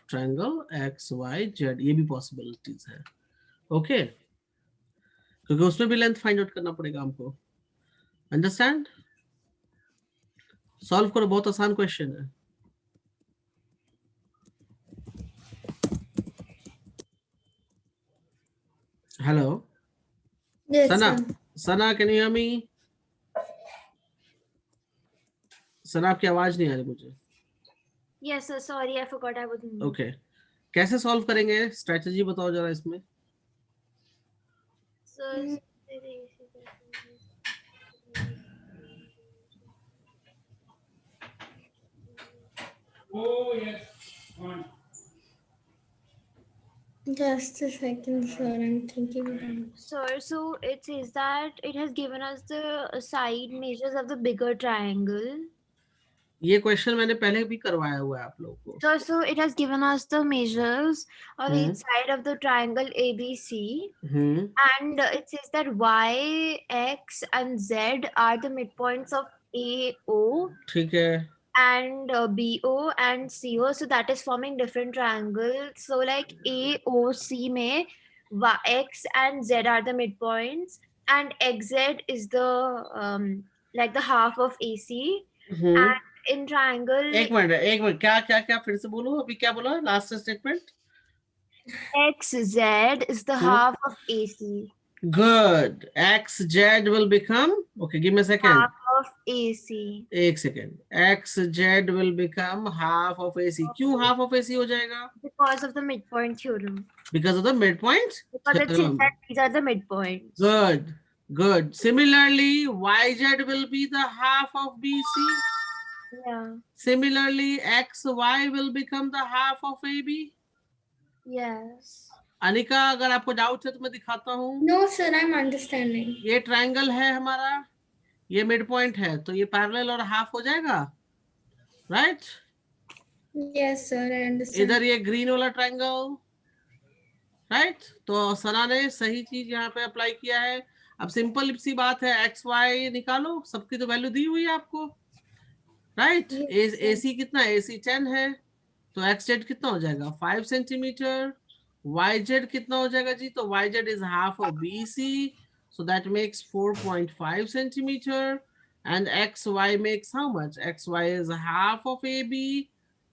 triangle X Y Z. ये भी पॉसिबिलिटीज है. ओके, क्योंकि उसमें भी लेंथ फाइंड आउट करना पड़ेगा हमको. अंडरस्टैंड? सॉल्व करो, बहुत आसान क्वेश्चन है. Hello Yes, Sana. sir. Sana, can you hear me? Sana, आपकी आवाज नहीं आ रही मुझे. Yes, sir. Sorry, I forgot I was in. Okay, कैसे सॉल्व करेंगे? स्ट्रेटजी बताओ जरा इसमें. Sir, Oh, yes. Fine. Just a second, sir. I'm thinking about it. Sir, so it says that it has given us the side measures of the bigger triangle. ये question मैंने पहले भी करवाया हुआ है आप लोगों को. So it has given us the measures of Hmm. each side of the triangle ABC. Hmm. And it says that Y, X, and Z are the midpoints of AO ठीक है. and BO and CO. So that is forming different triangles. So like AOC may X and Z are the midpoints, and XZ is the like the half of AC. Hmm. And in triangle एक minute क्या क्या क्या फिर से बोलो. अभी क्या बोला last statement? XZ is the half of AC. Good. XZ will become, okay, give me a second. Half of AC. एक second. XZ will become half of AC. क्यों half of AC हो जाएगा? Because of the midpoint theorem. Because of the midpoint Because it says theorem. that these are the midpoints. Good. Good. Similarly, YZ will be the half of BC. Yeah. Similarly, XY will become the half of AB. Yes. Anika, अगर आपको doubt है तो मैं दिखाता हूँ. No, sir. I'm understanding. ये triangle है हमारा, ये मिड पॉइंट है, तो ये पैरेलल और हाफ हो जाएगा, right? Yes, sir. I understand. इधर ये ग्रीन वाला ट्रायंगल, राइट? तो सना ने सही चीज यहाँ पे अप्लाई किया है. अब सिंपल सी बात है, एक्स वाई निकालो, सबकी तो वैल्यू दी हुई है आपको, राइट? Yes, sir. एसी कितना है? एसी 10 है, तो एक्स जेड कितना हो जाएगा? 5 सेंटीमीटर. वाई जेड कितना हो जाएगा जी? तो Y Z is half of B C, so that makes 4.5 centimeter, and xy makes how much? xy is half of AB,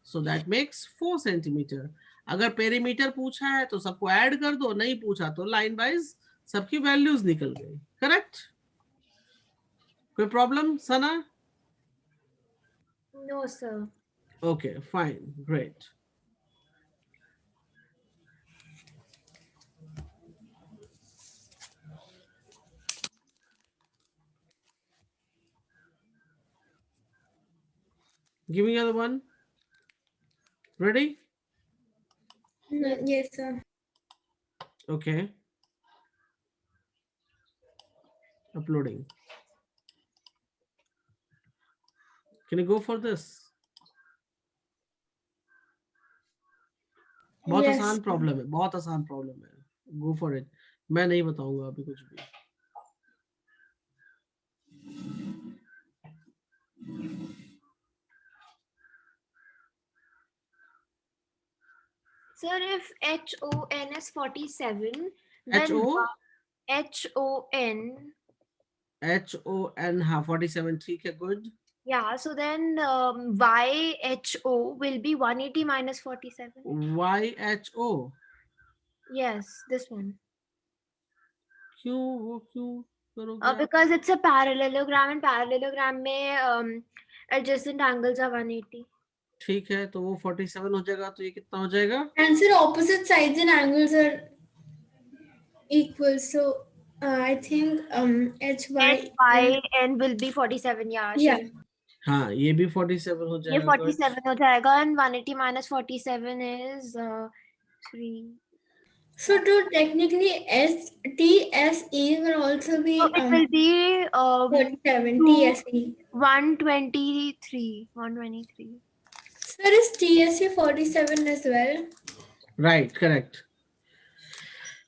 so that makes 4 centimeter. अगर पेरीमीटर पूछा है तो सबको ऐड कर दो, नहीं पूछा तो लाइन वाइज सबकी वैल्यूज निकल गई. करेक्ट? कोई problem Sana? No, sir. Okay, fine, great. Give me another one. Ready? No, yes, sir. Okay. Uploading. Can you go for this? बहुत Yes. आसान प्रॉब्लम है, बहुत आसान प्रॉब्लम है. गो फॉर इट. मैं नहीं बताऊंगा अभी कुछ भी. Sir, if HON is 47, then HO? HON. HON, हाँ 47, ठीक है, good. Yeah, so then YHO will be 180 minus 47. YHO. Yes, this one. क्यों वो क्यों करोगे आप? Because it's a parallelogram, and parallelogram में adjacent angles are 180. ठीक है, तो वो 47 हो जाएगा, तो ये कितना हो जाएगा? And sir, opposite sides and angles are equal. So I think HYN will be 47. Yeah. Yeah. sure. हाँ, ये भी 47 हो ये जाएगा. good. 47 हो जाएगा, and 180 minus 47 is 3. So to technically TSE will also be So it will be 47 two- TSE. 123. 123. Sir, is TSE 47 as well? Right, correct.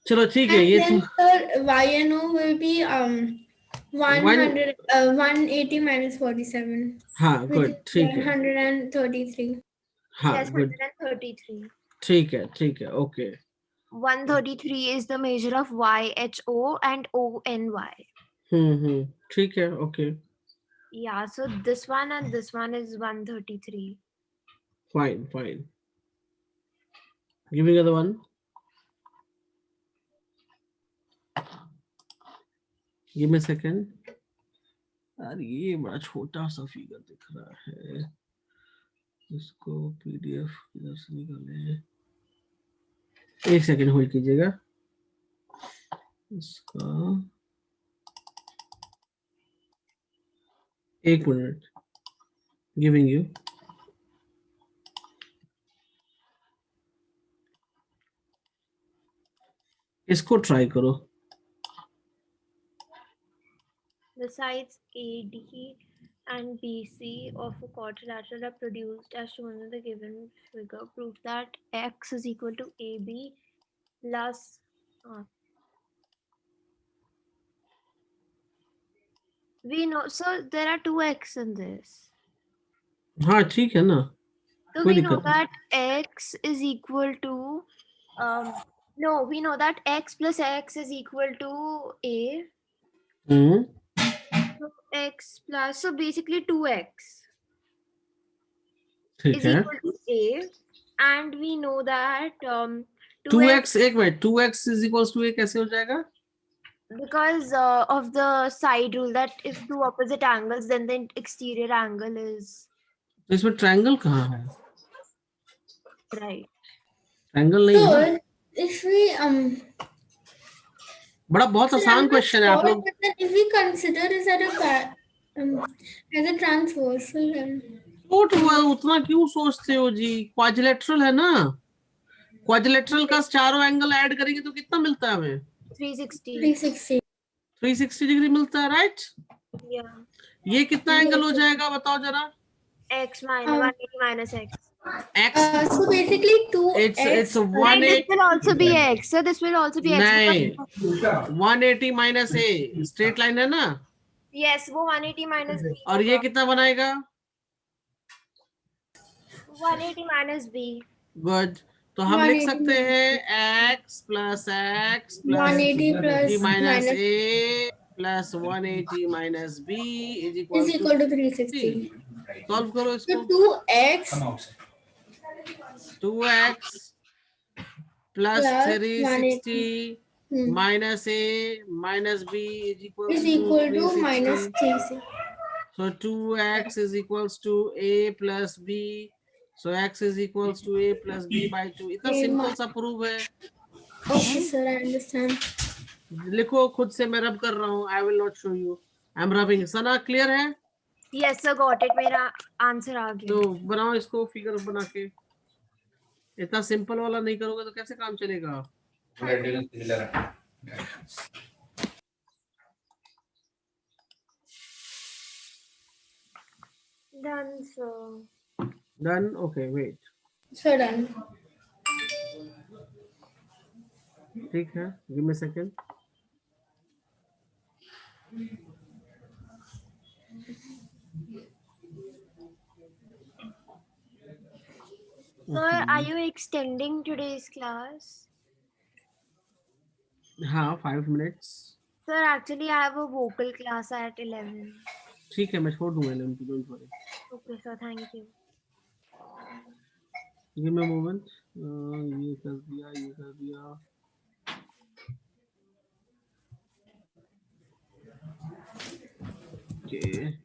चलो ठीक है, And ये then sir, YNO will be 180 minus 47. हाँ, Which good, is ठीक है. 133. हाँ, Yes, good. 133. ठीक है, okay. 133 is the measure of YHO and ONY. ठीक है, okay. Yeah, so this one and this one is 133. Fine. Give me the other one. Give me a second. अरे ये बड़ा छोटा सा फिगर दिख रहा है, इसको PDF इधर से निकाले. एक सेकंड होल्ड कीजिएगा. इसका 1 मिनट. Giving you. इसको ट्राई करो। The sides AD and BC of a quadrilateral are produced as shown in the given figure. Prove that x is equal to AB plus we know, so there are two x in this. हाँ ठीक है ना, So कोई we know दिक्कत नहीं। that x is equal to no, we know that x plus x is equal to a. So x plus, so basically 2x ठीक is है, equal to a, and we know that 2x 2x, एक minute, 2x is equals to a कैसे हो जाएगा? because of the side rule that if two opposite angles then the exterior angle is तो इसमें triangle कहाँ है? right. Triangle नहीं है ना। So if we बड़ा बहुत sir, आसान I'm not क्वेश्चन है आप sure, लोग। but then if we consider is that as a transversal छोट हुआ उतना क्यों सोचते हो जी? क्वाड्रिलेटरल है ना, क्वाड्रिलेटरल का चारों एंगल ऐड करेंगे तो कितना मिलता है हमें? 360. 360. 360 डिग्री मिलता है, राइट? Yeah. ये कितना एंगल हो जाएगा बताओ जरा? X minus 180 minus x. x, So basically 2x. it's And 180, this will also be x. So this will also be x. नहीं, 180 माइनस a स्ट्रेट लाइन है ना, Yes, वो 180 minus b. और ये कितना बनाएगा? 180 minus b. गुड, तो हम लिख 180 सकते हैं x plus 180 plus minus minus a plus 180 minus b is is equal equal to to 360. Solve करो So इसको। 2x 2x plus plus 360 180 minus a minus b is equals is to equal to minus 360. 360. So 2x is equals to a plus b. So x is equals to a plus b by 2. इतना A simple minus- सा prove है। Okay, sir, I understand. लिखो, खुद से मैं रब कर रहा हूँ। I will not show you. I'm rubbing. Sana clear है? Yes, sir, got it. मेरा आंसर आ गया. तो बनाओ इसको फिगर बना के। इतना सिंपल वाला नहीं करोगे तो कैसे काम चलेगा? Done, sir. Done. Okay, wait. So done. ठीक है, give me a second. Sir, are you extending today's class? हाँ, 5 minutes. Sir, actually I have a vocal class at 11. ठीक है, मैं छोड़ दूंगा 11 को, don't worry. Okay, sir, thank you. Give me a moment. ये कर दिया, ये कर दिया. Okay.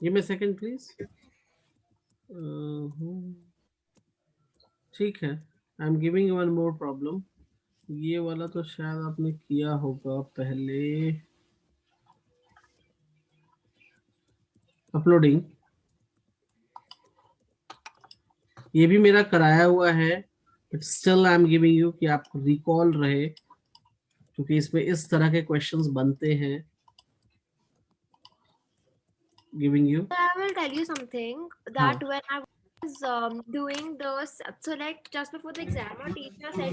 Give me a second, please. ठीक है. I'm giving you one more problem. ये वाला तो शायद आपने किया होगा पहले. अपलोडिंग ये भी मेरा कराया हुआ है, but still I am giving you कि आपको रिकॉल रहे, क्योंकि इसमें इस तरह के क्वेश्चंस बनते हैं. Giving you. I will tell you something that when I was doing the, so like just before the exam, our teacher said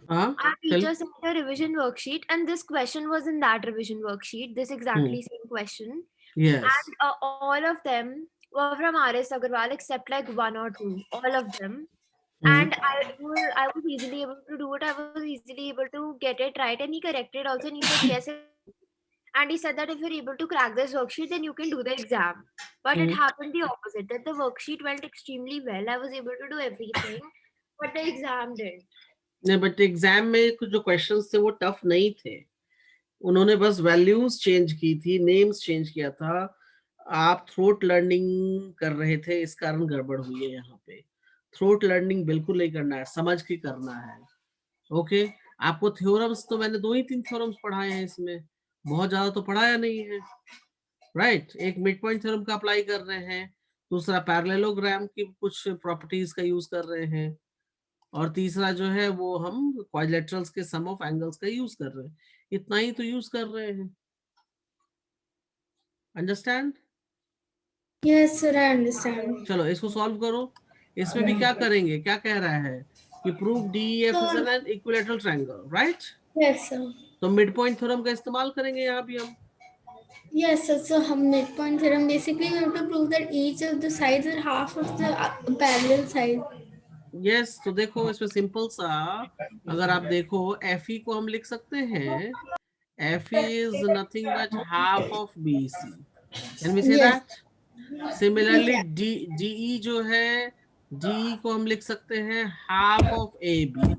हाँ, our teacher sent a revision worksheet, and this question was in that revision worksheet, this exactly same question, yes. and all of them were from RS Agarwal except like one or two, all of them. And I was easily able to do it. I was easily able to get it right, and he corrected also. And he said yes, and he said that if you're able to crack this worksheet, then you can do the exam. But it happened the opposite. That the worksheet went extremely well. I was able to do everything, but the exam didn't. नहीं, but exam में कुछ जो questions थे वो tough नहीं थे. उन्होंने बस वैल्यूज चेंज की थी, नेम्स चेंज किया था. आप थ्रोट लर्निंग कर रहे थे, इस कारण गड़बड़ हुई है. यहाँ पे थ्रोट लर्निंग बिल्कुल नहीं करना है, समझ के करना है. ओके, आपको थ्योरम्स तो मैंने 2 ही 3 थ्योरम्स पढ़ाए हैं, इसमें बहुत ज्यादा तो पढ़ाया नहीं है, राइट। एक मिड पॉइंट थ्योरम का अप्लाई कर रहे हैं, दूसरा पैरेललोग्राम की कुछ प्रॉपर्टीज का यूज कर रहे हैं, और तीसरा जो है वो हम क्वाड्रिलेटरल्स के सम ऑफ एंगल्स का यूज कर रहे हैं। इतना ही तो यूज कर रहे हैं, understand? Yes, sir, I understand. चलो इसको सॉल्व करो। इसमें भी क्या करेंगे, क्या कह रहा है कि prove DEF is an equilateral triangle, right? Yes, sir. तो मिड पॉइंट थ्योरम का इस्तेमाल करेंगे यहाँ भी हम। Yes, sir. So, हम midpoint theorem basically we have to prove that each of the sides are half of the parallel side. Yes, तो देखो इसमें सिंपल सा, अगर आप देखो FE को हम लिख सकते हैं, FE is nothing but half of BC. Can we say Yes. that? Similarly, DE जो है, DE को हम लिख सकते हैं half of AB,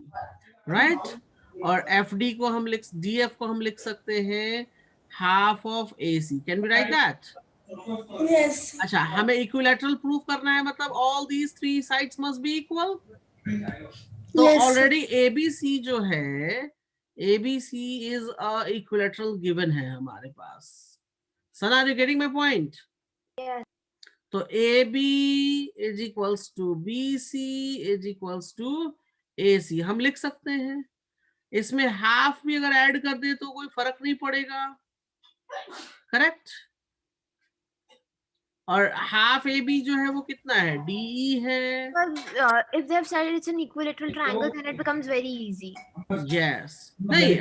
right? और FD को हम DF को हम लिख सकते हैं half of AC. Can we write that? Yes. अच्छा, हमें इक्विलैटरल प्रूव करना है, मतलब all these 3 sides must be equal. तो Yes, sir. ऑलरेडी ABC जो है, ABC is a equilateral given है हमारे पास। Son, are you getting my point? Yes. तो AB is equals to BC is equals to AC हम लिख सकते हैं। इसमें हाफ भी अगर ऐड कर दे तो कोई फर्क नहीं पड़ेगा, करेक्ट? और हाफ AB जो है वो कितना है, DE है। Because if they have said it's an equilateral triangle, then it becomes very easy. Yes, नहीं,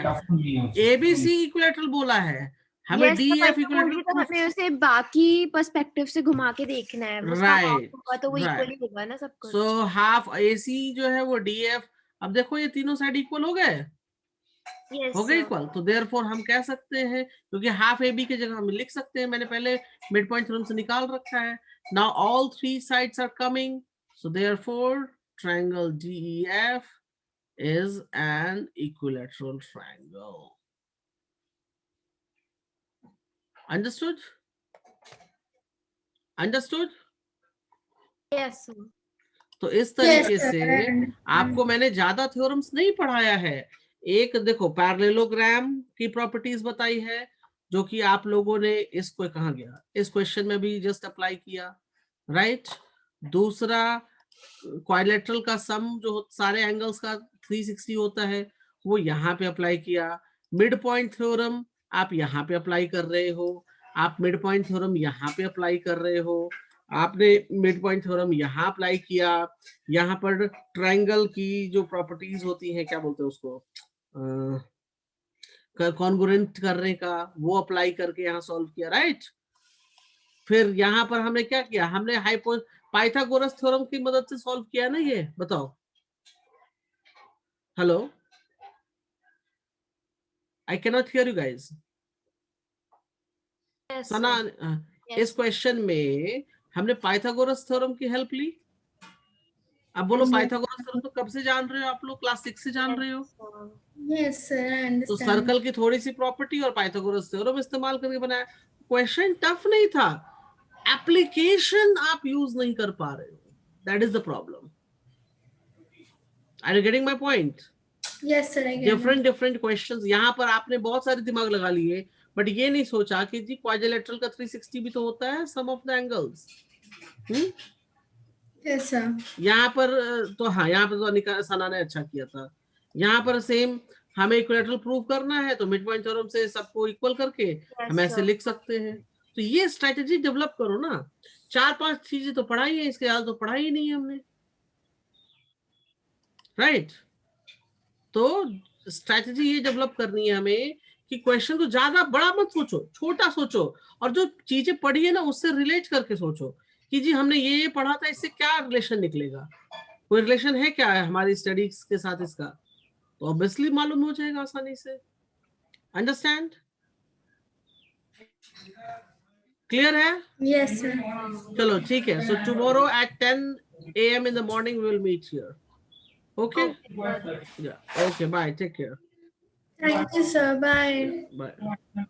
ABC इक्विलैटरल बोला है, हमें Yes, DEF तो इक्विलैटरल हमें उसे बाकी पर्सपेक्टिव से घुमा के देखना है, उसका half राइट, होगा तो वो right. इक्वली होगा ना सब कुछ। सो हाफ AC जो है वो DF, अब देखो ये तीनों साइड इक्वल हो गए, Yes, हो गए sir. इक्वल, तो देयरफॉर हम कह सकते हैं, क्योंकि हाफ AB की जगह हम लिख सकते हैं, मैंने पहले मिड पॉइंट थ्योरम से निकाल रखा है। Now all 3 sides are coming, so therefore triangle DEF is an equilateral triangle. Understood? Understood? Yes, sir. तो इस तरीके Yes, sir. से आपको मैंने ज्यादा थ्योरम्स नहीं पढ़ाया है। एक देखो पैरेललोग्राम की प्रॉपर्टीज बताई है, जो कि आप लोगों ने इसको कहाँ गया, इस क्वेश्चन में भी जस्ट अप्लाई किया, राइट? दूसरा क्वाड्रिलेटरल का सम जो सारे एंगल्स का 360 होता है, वो यहाँ पे अप्लाई किया। मिड पॉइंट थ्योरम आप यहाँ पे अप्लाई कर रहे हो, आप मिड पॉइंट थ्योरम यहाँ पे अप्लाई कर रहे हो, आपने मिड पॉइंट थ्योरम यहाँ अप्लाई किया। यहाँ पर ट्रायंगल की जो प्रॉपर्टीज होती हैं, क्या बोलते हैं उसको, कॉन्ग्रुएंट करने का, वो अप्लाई करके यहाँ सॉल्व किया, राइट? फिर यहाँ पर हमने क्या किया, हमने पाइथागोरस थ्योरम की मदद से सॉल्व किया ना, ये बताओ। Hello, I can not here you guys. Yes, Sana, sir. इस क्वेश्चन में हमने पाइथागोरस थ्योरम की हेल्प ली। अब बोलो, Yes. पाइथागोरस थ्योरम तो कब से जान रहे हो आप लोग, क्लास 6 से जान रहे हो। sir. Yes, sir, I तो understand. सर्कल की थोड़ी सी प्रॉपर्टी और पाइथागोरस थ्योरम इस्तेमाल करके बनाया। क्वेश्चन टफ नहीं था, एप्लीकेशन आप यूज नहीं कर पा रहे हो, that is the problem. Are you getting my point? Yes, sir, I get it. Different questions, यहाँ पर आपने बहुत सारे दिमाग लगा लिए, बट ये नहीं सोचा कि जी क्वाड्रिलेटरल का 360 भी तो होता है, some of the angles. Yes, sir. यहाँ पर तो हाँ, यहाँ पर तो सना ने अच्छा किया था। यहाँ पर सेम हमें इक्विलैटरल प्रूव करना है, तो मिड पॉइंट थ्योरम से सबको इक्वल करके हम ऐसे sir. लिख सकते हैं। तो ये स्ट्रेटेजी डेवलप करो ना, 4-5 चीजें तो पढ़ाई है, इसके आगे तो पढ़ाई नहीं है हमने, राइट? तो स्ट्रेटेजी ये डेवलप करनी है हमें कि क्वेश्चन को ज्यादा बड़ा मत सोचो, छोटा सोचो, और जो चीजें पढ़ी है ना उससे रिलेट करके सोचो कि जी हमने ये पढ़ा था, इससे क्या रिलेशन निकलेगा, कोई रिलेशन है क्या है हमारी स्टडीज के साथ इसका, तो ऑब्वियसली मालूम हो जाएगा आसानी से। अंडरस्टैंड? क्लियर है? Yes, sir. चलो ठीक है, so tomorrow at 10 AM in the morning we will meet here. Okay? Yeah. Okay, bye. Take care. Thank you, sir. Bye. Bye.